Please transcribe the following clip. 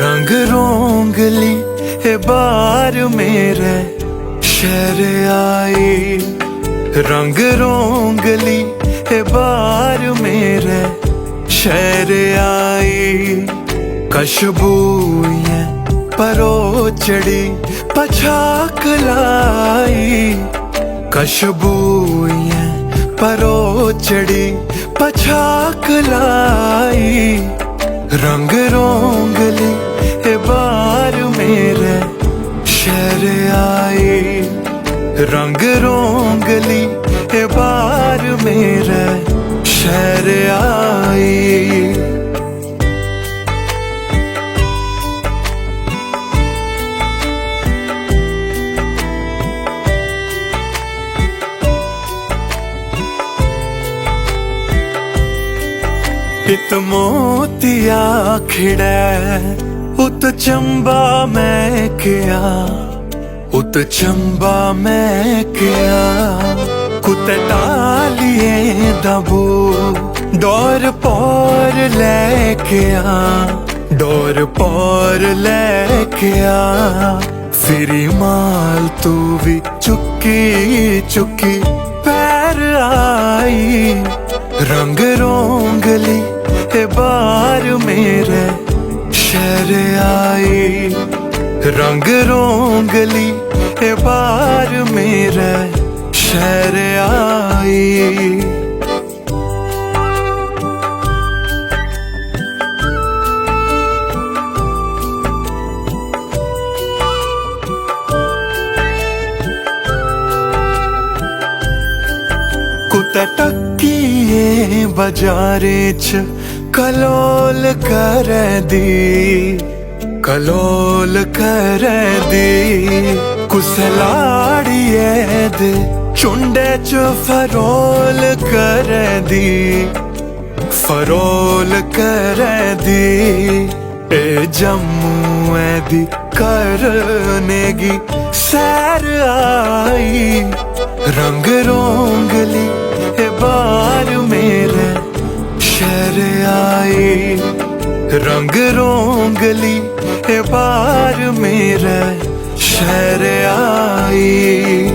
रंग रोंगली ए बार मेरे शहर आई। रंग रोंगली ए बार मेरे शहर आई। कशबूए परो चढ़ी पछाक लाई। कशबूए परो चढ़ी पछाक लाई। रंग रोंगली ए बार मेरे शहर आई। रंग रोंगली ए बार मेरे शहर आई। इत मोतिया खिड़ै उत चंबा मैं क्या। उत चंबा मैं क्या कुत्ते टालिए दबो। डोर पौर लेके आ। डोर पौर लेके आ। फिरी माल तू भी चुकी चुकी पैर आई। रंग रोंगली ए बार मेरे शहर आई। रंग रोंगली ए बार मेरे शहर आई। कुत्ते टक्कीए बाजारे च कलोल कर दी। कलोल कर दी कुसलाड़िए दे चुंडे च फरोल कर दी। फरोल कर दी ए जम्मू दी करनेगी सैर आई। रंग रोंगली ए बार मेरे शहर आई। रंग रोंगली ए बार मेरे शहर आई।